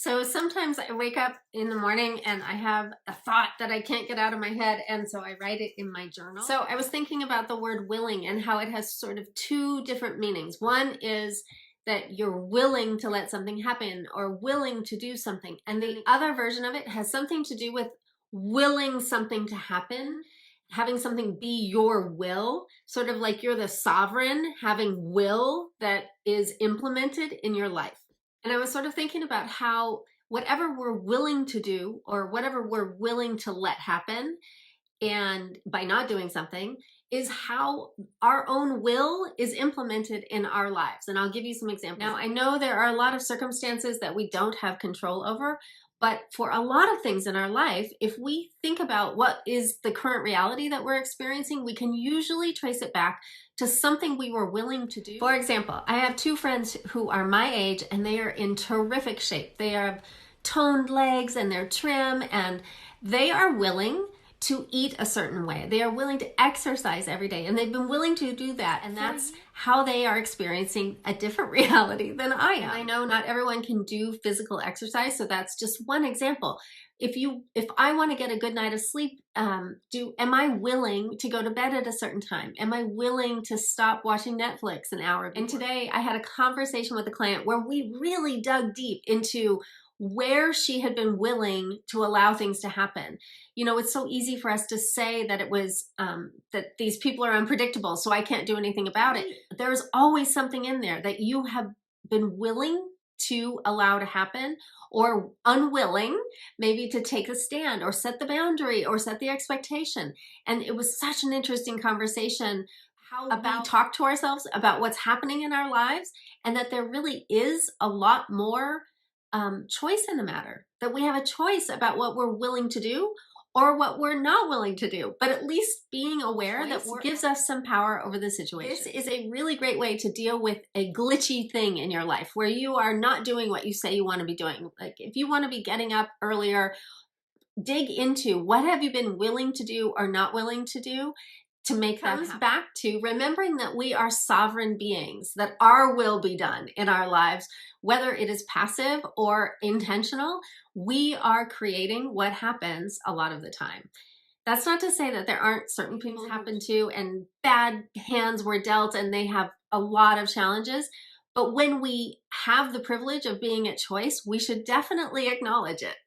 So sometimes I wake up in the morning and I have a thought that I can't get out of my head, and so I write it in my journal. So I was thinking about the word willing and how it has sort of two different meanings. One is that you're willing to let something happen or willing to do something. And the other version of it has something to do with willing something to happen, having something be your will, sort of like you're the sovereign, having will that is implemented in your life. And I was sort of thinking about how whatever we're willing to do or whatever we're willing to let happen, and by not doing something, is how our own will is implemented in our lives. And I'll give you some examples. Now, I know there are a lot of circumstances that we don't have control over, but for a lot of things in our life, if we think about what is the current reality that we're experiencing, we can usually trace it back to something we were willing to do. For example, I have two friends who are my age and they are in terrific shape. They have toned legs and they're trim and they are willing to eat a certain way. They are willing to exercise every day, and they've been willing to do that, and that's how they are experiencing a different reality than I am. And I know not everyone can do physical exercise, so that's just one example. If I want to get a good night of sleep, am I willing to go to bed at a certain time? Am I willing to stop watching Netflix an hour before? And today I had a conversation with a client where we really dug deep into where she had been willing to allow things to happen. You know, it's so easy for us to say that it was that these people are unpredictable, so I can't do anything about it. There's always something in there that you have been willing to allow to happen, or unwilling maybe to take a stand or set the boundary or set the expectation. And it was such an interesting conversation how we talk to ourselves about what's happening in our lives, and that there really is a lot more choice in the matter, that we have a choice about what we're willing to do or what we're not willing to do, but at least being aware that gives us some power over the situation. This is a really great way to deal with a glitchy thing in your life where you are not doing what you say you want to be doing. Like if you want to be getting up earlier, dig into what have you been willing to do or not willing to do to make that happen. Back to remembering that we are sovereign beings, that our will be done in our lives, whether it is passive or intentional. We are creating what happens a lot of the time. That's not to say that there aren't certain people happen to and bad hands were dealt and they have a lot of challenges. But when we have the privilege of being at choice, we should definitely acknowledge it.